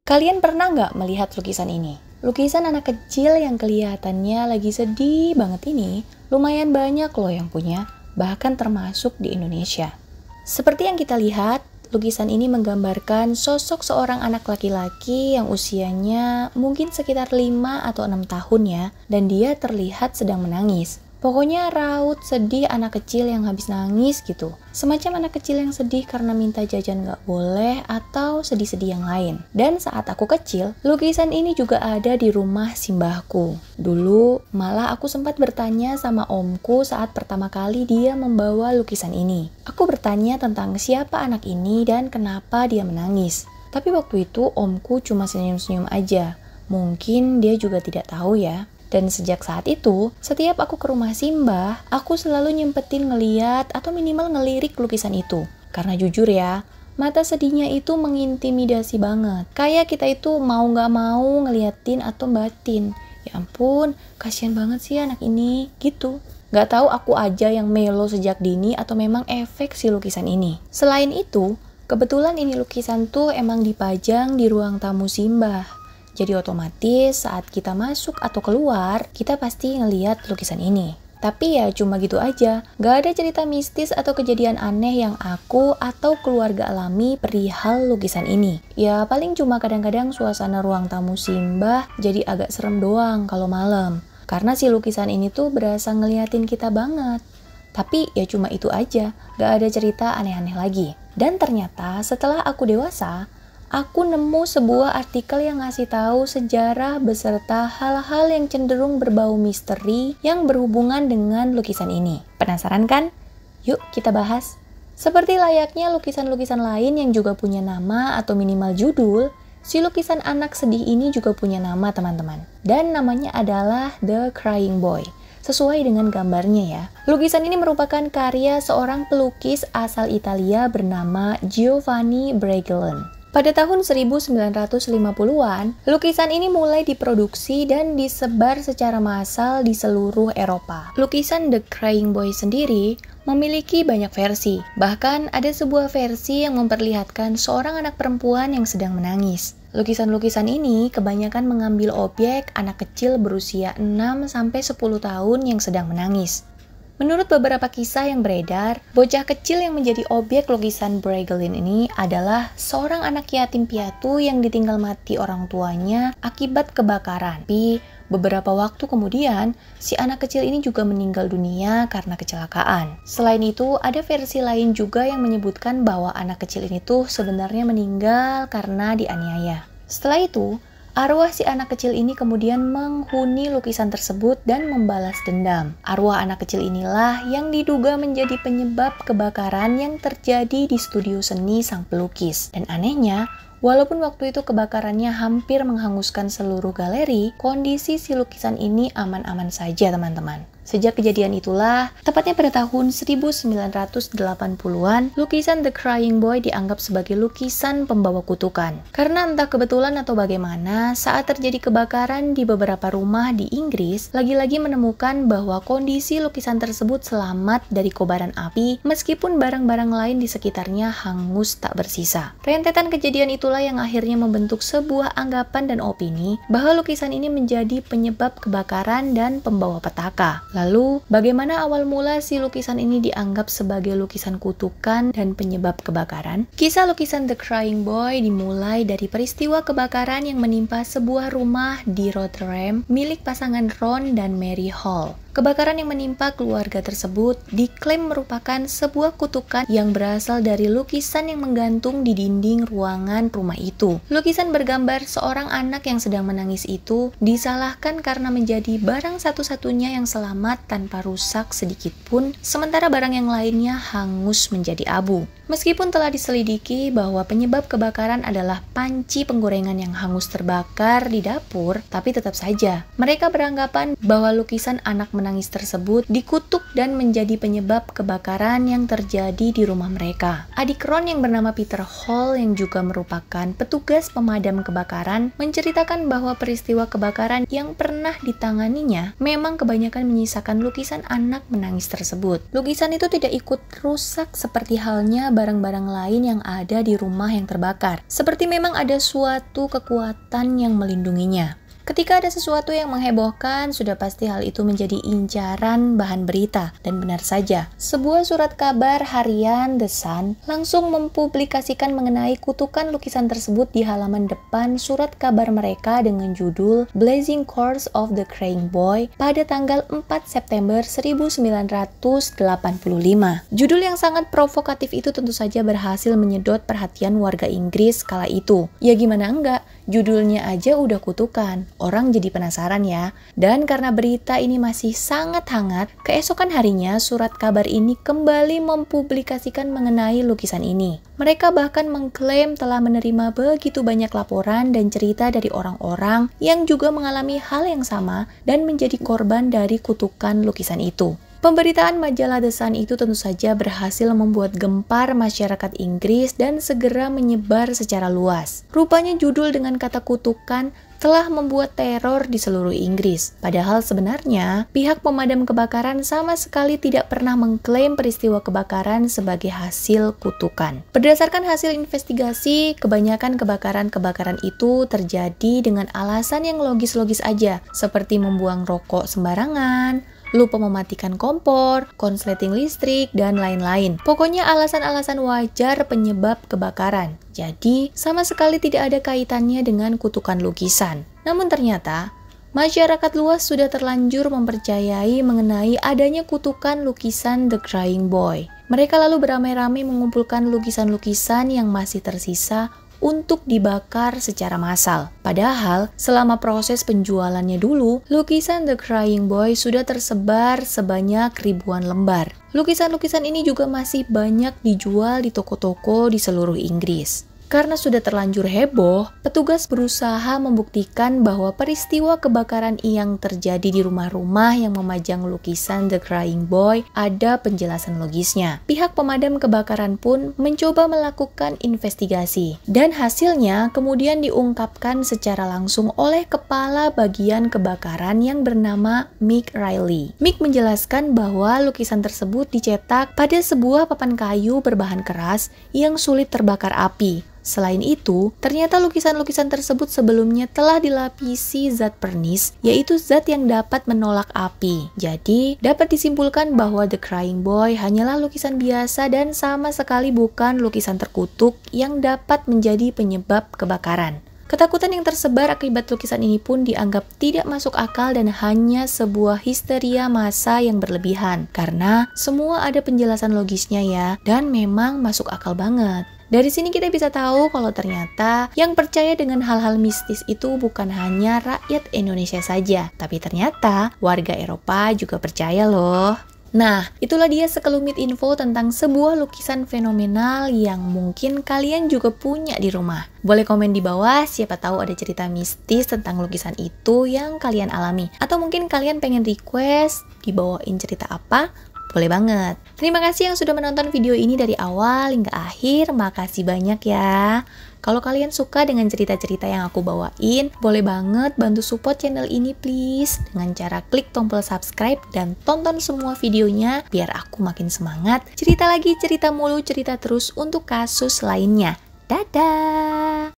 Kalian pernah nggak melihat lukisan ini? Lukisan anak kecil yang kelihatannya lagi sedih banget ini, lumayan banyak loh yang punya, bahkan termasuk di Indonesia. Seperti yang kita lihat, lukisan ini menggambarkan sosok seorang anak laki-laki yang usianya mungkin sekitar 5 atau 6 tahun ya, dan dia terlihat sedang menangis. Pokoknya raut sedih anak kecil yang habis nangis gitu. Semacam anak kecil yang sedih karena minta jajan gak boleh atau sedih-sedih yang lain. Dan saat aku kecil, lukisan ini juga ada di rumah simbahku. Dulu malah aku sempat bertanya sama omku saat pertama kali dia membawa lukisan ini. Aku bertanya tentang siapa anak ini dan kenapa dia menangis. Tapi waktu itu omku cuma senyum-senyum aja. Mungkin dia juga tidak tahu ya. Dan sejak saat itu, setiap aku ke rumah simbah, aku selalu nyempetin ngeliat atau minimal ngelirik lukisan itu. Karena jujur ya, mata sedihnya itu mengintimidasi banget. Kayak kita itu mau gak mau ngeliatin atau batin. Ya ampun, kasihan banget sih anak ini, gitu. Gak tahu aku aja yang melo sejak dini atau memang efek si lukisan ini. Selain itu, kebetulan ini lukisan tuh emang dipajang di ruang tamu simbah. Jadi otomatis saat kita masuk atau keluar, kita pasti ngeliat lukisan ini. Tapi ya cuma gitu aja, gak ada cerita mistis atau kejadian aneh yang aku atau keluarga alami perihal lukisan ini. Ya paling cuma kadang-kadang suasana ruang tamu simbah jadi agak serem doang kalau malam. Karena si lukisan ini tuh berasa ngeliatin kita banget. Tapi ya cuma itu aja, gak ada cerita aneh-aneh lagi. Dan ternyata setelah aku dewasa, aku nemu sebuah artikel yang ngasih tahu sejarah beserta hal-hal yang cenderung berbau misteri yang berhubungan dengan lukisan ini. Penasaran kan? Yuk kita bahas. Seperti layaknya lukisan-lukisan lain yang juga punya nama atau minimal judul, si lukisan anak sedih ini juga punya nama teman-teman. Dan namanya adalah The Crying Boy. Sesuai dengan gambarnya ya. Lukisan ini merupakan karya seorang pelukis asal Italia bernama Giovanni Bragellon. Pada tahun 1950-an, lukisan ini mulai diproduksi dan disebar secara massal di seluruh Eropa. Lukisan The Crying Boy sendiri memiliki banyak versi. Bahkan ada sebuah versi yang memperlihatkan seorang anak perempuan yang sedang menangis. Lukisan-lukisan ini kebanyakan mengambil objek anak kecil berusia 6-10 tahun yang sedang menangis. Menurut beberapa kisah yang beredar, bocah kecil yang menjadi objek lukisan Bragellon ini adalah seorang anak yatim piatu yang ditinggal mati orang tuanya akibat kebakaran. Tapi beberapa waktu kemudian, si anak kecil ini juga meninggal dunia karena kecelakaan. Selain itu, ada versi lain juga yang menyebutkan bahwa anak kecil ini tuh sebenarnya meninggal karena dianiaya. Setelah itu, arwah si anak kecil ini kemudian menghuni lukisan tersebut dan membalas dendam. Arwah anak kecil inilah yang diduga menjadi penyebab kebakaran yang terjadi di studio seni sang pelukis. Dan anehnya, walaupun waktu itu kebakarannya hampir menghanguskan seluruh galeri, kondisi si lukisan ini aman-aman saja teman-teman. Sejak kejadian itulah, tepatnya pada tahun 1980-an, lukisan The Crying Boy dianggap sebagai lukisan pembawa kutukan. Karena entah kebetulan atau bagaimana, saat terjadi kebakaran di beberapa rumah di Inggris, lagi-lagi menemukan bahwa kondisi lukisan tersebut selamat dari kobaran api, meskipun barang-barang lain di sekitarnya hangus tak bersisa. Rentetan kejadian itulah yang akhirnya membentuk sebuah anggapan dan opini bahwa lukisan ini menjadi penyebab kebakaran dan pembawa petaka. Lalu, bagaimana awal mula si lukisan ini dianggap sebagai lukisan kutukan dan penyebab kebakaran? Kisah lukisan The Crying Boy dimulai dari peristiwa kebakaran yang menimpa sebuah rumah di Rotherham milik pasangan Ron dan Mary Hall. Kebakaran yang menimpa keluarga tersebut diklaim merupakan sebuah kutukan yang berasal dari lukisan yang menggantung di dinding ruangan rumah itu. Lukisan bergambar seorang anak yang sedang menangis itu disalahkan karena menjadi barang satu-satunya yang selamat tanpa rusak sedikit pun, sementara barang yang lainnya hangus menjadi abu. Meskipun telah diselidiki bahwa penyebab kebakaran adalah panci penggorengan yang hangus terbakar di dapur, tapi tetap saja mereka beranggapan bahwa lukisan anak menangis tersebut dikutuk dan menjadi penyebab kebakaran yang terjadi di rumah mereka. Adik Ron yang bernama Peter Hall yang juga merupakan petugas pemadam kebakaran menceritakan bahwa peristiwa kebakaran yang pernah ditanganinya memang kebanyakan menyisakan lukisan anak menangis tersebut. Lukisan itu tidak ikut rusak seperti halnya barang-barang lain yang ada di rumah yang terbakar. Seperti memang ada suatu kekuatan yang melindunginya. Ketika ada sesuatu yang menghebohkan, sudah pasti hal itu menjadi incaran bahan berita. Dan benar saja, sebuah surat kabar harian The Sun langsung mempublikasikan mengenai kutukan lukisan tersebut di halaman depan surat kabar mereka dengan judul Blazing Course of the Crying Boy pada tanggal 4 September 1985. Judul yang sangat provokatif itu tentu saja berhasil menyedot perhatian warga Inggris kala itu. Ya gimana enggak, judulnya aja udah kutukan. Orang jadi penasaran ya. Dan karena berita ini masih sangat hangat, keesokan harinya surat kabar ini kembali mempublikasikan mengenai lukisan ini. Mereka bahkan mengklaim telah menerima begitu banyak laporan dan cerita dari orang-orang yang juga mengalami hal yang sama dan menjadi korban dari kutukan lukisan itu. Pemberitaan majalah The Sun itu tentu saja berhasil membuat gempar masyarakat Inggris dan segera menyebar secara luas. Rupanya judul dengan kata kutukan telah membuat teror di seluruh Inggris. Padahal sebenarnya pihak pemadam kebakaran sama sekali tidak pernah mengklaim peristiwa kebakaran sebagai hasil kutukan. Berdasarkan hasil investigasi, kebanyakan kebakaran-kebakaran itu terjadi dengan alasan yang logis-logis aja, seperti membuang rokok sembarangan, lupa mematikan kompor, konsleting listrik, dan lain-lain. Pokoknya alasan-alasan wajar penyebab kebakaran. Jadi, sama sekali tidak ada kaitannya dengan kutukan lukisan. Namun ternyata, masyarakat luas sudah terlanjur mempercayai mengenai adanya kutukan lukisan The Crying Boy. Mereka lalu beramai-ramai mengumpulkan lukisan-lukisan yang masih tersisa untuk dibakar secara massal. Padahal, selama proses penjualannya dulu, lukisan The Crying Boy sudah tersebar sebanyak ribuan lembar. Lukisan-lukisan ini juga masih banyak dijual di toko-toko di seluruh Inggris. Karena sudah terlanjur heboh, petugas berusaha membuktikan bahwa peristiwa kebakaran yang terjadi di rumah-rumah yang memajang lukisan The Crying Boy ada penjelasan logisnya. Pihak pemadam kebakaran pun mencoba melakukan investigasi, dan hasilnya kemudian diungkapkan secara langsung oleh kepala bagian kebakaran yang bernama Mick Riley. Mick menjelaskan bahwa lukisan tersebut dicetak pada sebuah papan kayu berbahan keras yang sulit terbakar api. Selain itu, ternyata lukisan-lukisan tersebut sebelumnya telah dilapisi zat pernis, yaitu zat yang dapat menolak api. Jadi, dapat disimpulkan bahwa The Crying Boy hanyalah lukisan biasa dan sama sekali bukan lukisan terkutuk yang dapat menjadi penyebab kebakaran. Ketakutan yang tersebar akibat lukisan ini pun dianggap tidak masuk akal dan hanya sebuah histeria massa yang berlebihan. Karena semua ada penjelasan logisnya ya, dan memang masuk akal banget. Dari sini kita bisa tahu kalau ternyata yang percaya dengan hal-hal mistis itu bukan hanya rakyat Indonesia saja, tapi ternyata warga Eropa juga percaya loh. Nah, itulah dia sekelumit info tentang sebuah lukisan fenomenal yang mungkin kalian juga punya di rumah. Boleh komen di bawah, siapa tahu ada cerita mistis tentang lukisan itu yang kalian alami. Atau mungkin kalian pengen request dibawain cerita apa? Boleh banget. Terima kasih yang sudah menonton video ini dari awal hingga akhir. Makasih banyak ya. Kalau kalian suka dengan cerita-cerita yang aku bawain, boleh banget bantu support channel ini please. Dengan cara klik tombol subscribe dan tonton semua videonya biar aku makin semangat. Cerita lagi, cerita mulu, cerita terus untuk kasus lainnya. Dadah!